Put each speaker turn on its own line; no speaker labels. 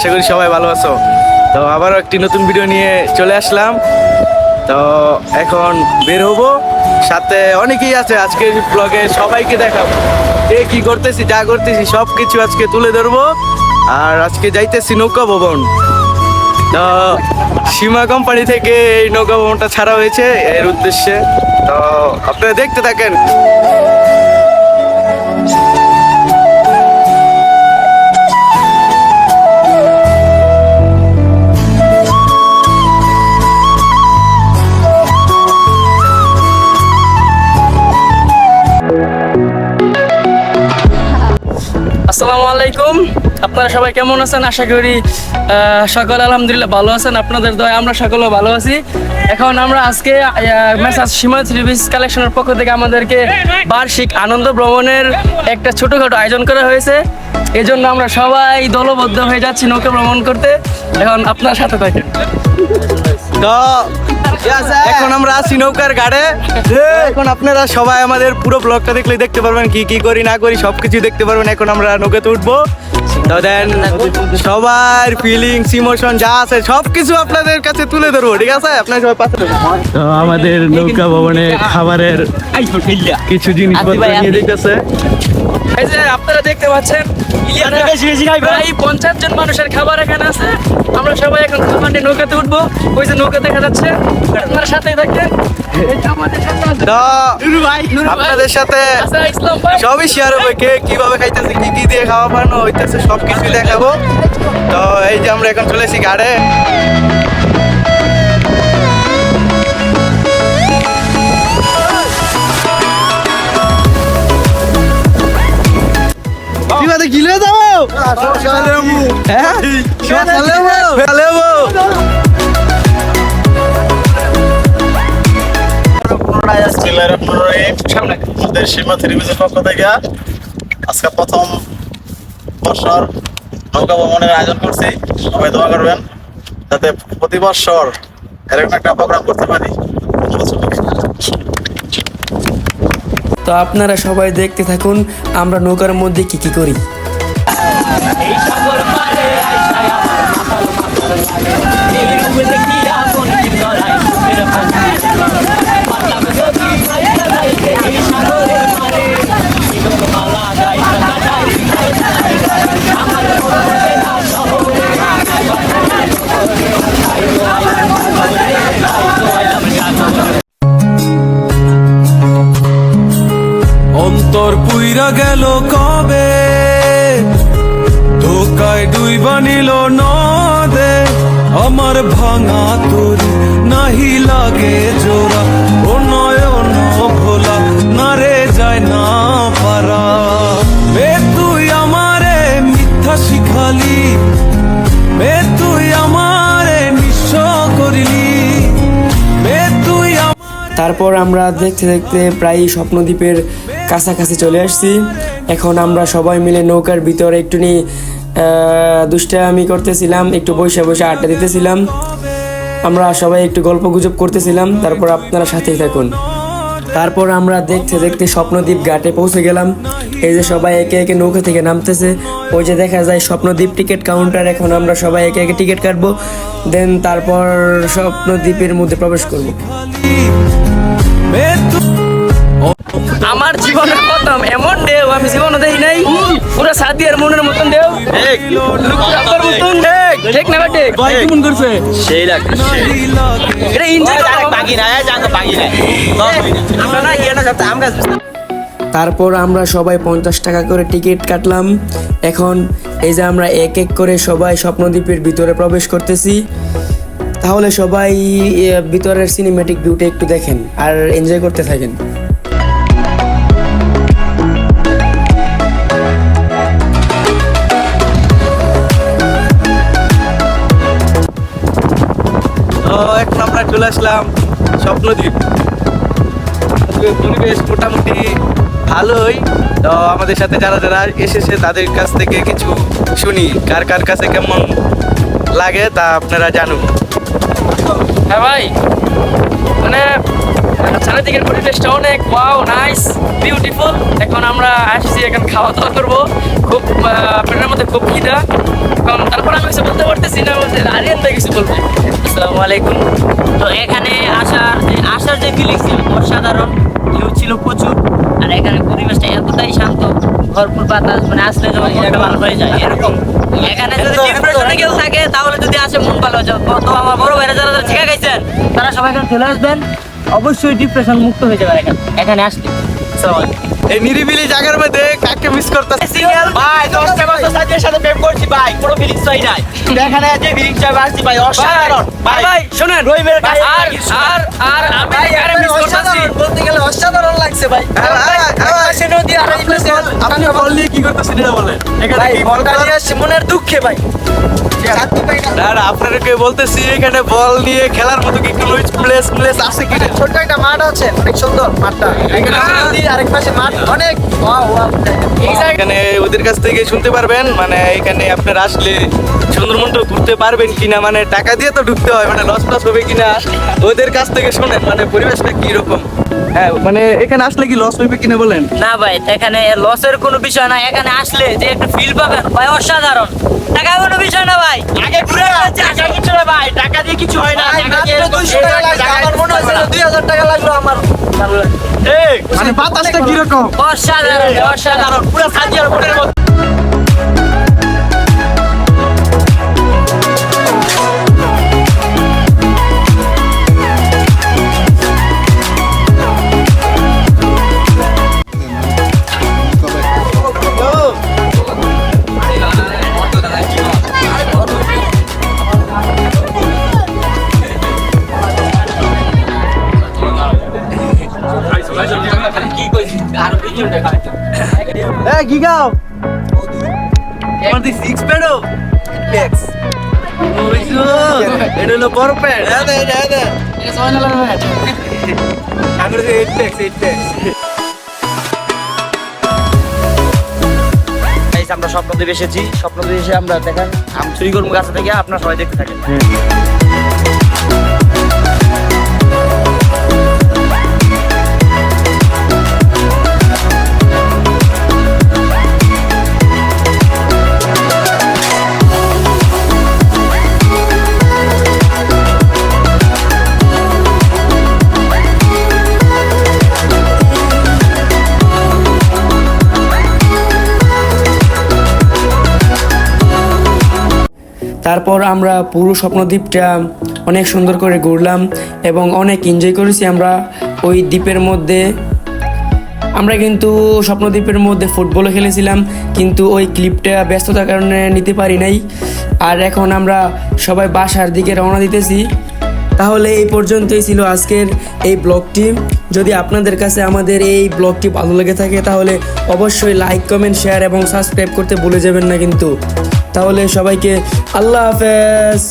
আশা করি সবাই ভালো আছো। তো আবারও একটি নতুন ভিডিও নিয়ে চলে আসলাম। তো এখন বের হবো, সাথে অনেকেই আছে আজকের ব্লগে, সবাইকে দেখাবো যে কি করতেছি, যা করতেছি সব কিছু আজকে তুলে ধরবো। আর আজকে যাইতেছি নৌকা ভবন। তো সীমা কোম্পানি থেকে এই নৌকা ভবনটা ছাড়া হয়েছে এর উদ্দেশ্যে। তো আপনারা দেখতে থাকেন।
আসসালামু আলাইকুম, আপনারা সবাই কেমন আছেন? আশা করি সকলে আলহামদুলিল্লাহ ভালো আছেন। আপনাদের দয়া আমরা সকলে ভালো আছি। এখন আমরা আজকে মেসার্স সীমা থ্রি পিস কালেকশনের পক্ষ থেকে আমাদেরকে বার্ষিক আনন্দ ভ্রমণের একটা ছোটোখাটো আয়োজন করা হয়েছে। এই জন্য আমরা সবাই দলবদ্ধ হয়ে যাচ্ছি নৌকা ভ্রমণ করতে। এখন আপনার সাথে থাকেন।
তো এখন আমরা আছি নৌকার ঘাটে। এখন আপনারা সবাই আমাদের পুরো ব্লগটা দেখলে দেখতে পারবেন কি কি করি না করি সবকিছু দেখতে পারবেন। এখন আমরা নৌকাতে উঠবো। তো দেন সবার ফিলিংস ইমোশন যা আছে সবকিছু আপনাদের কাছে তুলে ধরবো, ঠিক আছে? আপনারা সবাই পাশে থাকুন। তো আমাদের নৌকা ভবনে খাবারের কিছু জিনিসপত্র নিয়ে দিতেছে।
এই যে আপনারা দেখতে পাচ্ছেন প্রায় 50 জন মানুষের খাবার এখানে আছে। আমরা সবাই এখন খাবার নিয়ে নৌকাতে উঠবো। ওই যে নৌকা দেখা যাচ্ছে, আপনার সাথেই থাকবেন।
তো আপনাদের সাথে সবই শেয়ার হবে, কে কিভাবে খাইতেছে, কি কি দিয়ে খাওয়া বানানো হইতেছে সবকিছু দেখাবো। তো এই যে আমরা এখন চলেছি ঘাটে। গিলে যাবো
আমাদের সীমা থ্রি পিসের পক্ষ থেকে আজকে প্রথম বছর নৌকা ভ্রমণের আয়োজন করছি। সবাই দোয়া করবেন যাতে প্রতি বছর এরকম একটা প্রোগ্রাম করতে পারি।
তো আপনারা সবাই দেখতে থাকুন আমরা নৌকার মধ্যে কি কি করি।
অন্তর পুইরা গেল কবে, ধোকায় ডুইবা নিল নদে, আমার ভাঙা তোরে নাহি লাগে জোড়া, ও নয়ন ভোলা না রে যায় না পারা। বে তুই আমারে মিথ্যা শিখালি, বে তুই আমারে নিঃস্ব করিলি, বে তুই।
তারপর আমরা দেখতে দেখতে প্রায় স্বপ্নদ্বীপের কাছাকাছি চলে আসছি। এখন আমরা সবাই মিলে নৌকার ভিতরে একটুখানি দুষ্টামি করতেছিলাম, একটু বসে বসে আড্ডা দিতেছিলাম, আমরা সবাই একটু গল্প গুজব করতেছিলাম। তারপর আপনারা সাথেই থাকুন। তারপর আমরা দেখতে দেখতে স্বপ্নদ্বীপ ঘাটে পৌঁছে গেলাম। এই যে সবাই একে একে নৌকা থেকে নামতেছে, ওই যে দেখা যায় স্বপ্নদ্বীপ টিকিট কাউন্টার। এখন আমরা সবাই একে একে টিকিট কাটবো, দেন তারপর স্বপ্নদ্বীপের মধ্যে প্রবেশ করবো। আমার জীবনের প্রথম এমন ঢেউ আমি জীবনে দেখি নাই। পুরো সাদিয়ার মনের মতন ঢেউ, ঠিক না? কেমন করছে সেই লাগে এটা এনজয় বাকি না জানো বাকি না আমরা না ইয়া না সব আমরা। তারপর আমরা সবাই 50 টাকা করে টিকিট কাটলাম। এখন এই যে আমরা এক এক করে সবাই স্বপ্নদ্বীপের ভিতরে প্রবেশ করতেছি। তাহলে সবাই ভিতরের সিনেম্যাটিক ভিউটা একটু দেখেন আর এনজয় করতে থাকেন।
এখন আমরা চলে আসলাম স্বপ্নদ্বীপ। পরিবেশ মোটামুটি ভালোই। তো আমাদের সাথে যারা যারা এসেছে তাদের কাছ থেকে কিছু শুনি, কার কার কাছে কেমন লাগে তা আপনারা জানুন।
হ্যাঁ ভাই, মানে চারিদিকের পরিবেশটা অনেক ওয়াও নাইস বিউটিফুল। এখন আমরা আসছি, এখন খাওয়া দাওয়া করবো। খুব পেটের মধ্যে খুব খিদা। কারণ তারপর আমি বলতে
সিনেমার মধ্যে আরিয়ান ভাই কিছু বলবেন। আসসালামু আলাইকুম। তো এখানে আসার যে ফিলিং ছিল অসাধারণ, ভিউ ছিল প্রচুর, আর এখানে পরিবেশটা এতটাই শান্ত, ভরপুর বাতাস, মানে আসলে যেমন মনটা ভালো হয়ে যায় এরকম। এখানে যদি ডিপ্রেশনে কেউ থাকে তাহলে যদি আসে মন ভালো হয়ে যাবে। তো আমার বড় ভাইরা যারা যারা ঠিকা খাইছেন তারা সবাই এখানে চলে আসবেন, অবশ্যই ডিপ্রেশন মুক্ত হয়ে যাবে এখানে আসলে। আসসালামু আলাইকুম।
এই নিরিবিলি জায়গার মধ্যে কাকে মিস করতেছে?
সিঙ্গেল ভাই 10টা বছর সাথে সাথে প্রেম করছি ভাই, কোনো ফিলিংস পাই নাই। এখানে যে ফিলিংস চাই আসছি ভাই, অসাধারণ ভাই। ভাই শুনেন, রহিমের কাছে আর আমি এখানে মিস করতেছি বলতে গেলে অসাধারণ লাগছে ভাই। পাশে নদী আর এই পাশে
আপনি বল নিয়ে কি করতেছেন এটা বলেন। এখানে
ভাই
কি
বলটা নিয়ে আসছি মনের দুঃখে ভাই।
না না, আপনাদেরকে বলতেছি এখানে বল নিয়ে খেলার মতো কি কোনো প্লেস আছে কি না?
ছোট্ট একটা মাঠ আছে, অনেক সুন্দর মাঠটা। এখানে নদী আরেক পাশে মাঠ, অনেক ওয়াও ওয়াও।
এখানে ওদের কাছ থেকে শুনতে পারবেন, মানে এখানে আপনারা আসলে সুন্দরবনটা ঘুরতে পারবেন কিনা, মানে টাকা দিয়ে তো ঢুকতে হয়, মানে লস টস হবে কিনা ওদের কাছ থেকে শুনেন, মানে পরিবেশটা কি রকম। হ্যাঁ, মানে এখানে আসলে কি লস হবে কিনা বলেন।
না ভাই, এখানে লসের কোনো বিষয় না, এখানে আসলে যে একটা ফিল পাবেন ভাই অসাধারণ। টাকা কোনো বিষয় না ভাই, আগে ঘুরে যাচ্ছে, টাকা কিছু না ভাই, টাকা দিয়ে কিছু হয় না। টাকা দিয়ে 200 টাকা লাগবে, আমার মনে হচ্ছে 2000 টাকা লাগলো আমার।
মানে বাতাসটা কি রকম?
অসাধারণ অসাধারণ, পুরো সাজিয়ার উপরের মতো।
কি গাও তোমার দি সিক্স প্যাডো ফ্লেক্স এটা হলো বড় প্যাড।
আমরা স্বপ্নদ্বীপ এসেছি, স্বপ্নদ্বীপ এসে আমরা দেখেন আম চুরি করবো গাছ থেকে, আপনারা সবাই দেখতে থাকেন।
তারপর আমরা পুরো স্বপ্নদ্বীপটা অনেক সুন্দর করে ঘুরলাম এবং অনেক এনজয় করেছি আমরা ওই দ্বীপের মধ্যে। আমরা কিন্তু স্বপ্নদ্বীপের মধ্যে ফুটবলও খেলেছিলাম, কিন্তু ওই ক্লিপটা ব্যস্ততার কারণে নিতে পারি নাই। আর এখন আমরা সবাই বাসার দিকে রওনা দিতেছি। তাহলে এই পর্যন্তই ছিল আজকের এই ব্লগটি। যদি আপনাদের কাছে আমাদের এই ব্লগটি ভালো লেগে থাকে তাহলে অবশ্যই লাইক, কমেন্ট, শেয়ার এবং সাবস্ক্রাইব করতে ভুলে যাবেন না কিন্তু। তাহলে সবাইকে আল্লাহ হাফেজ।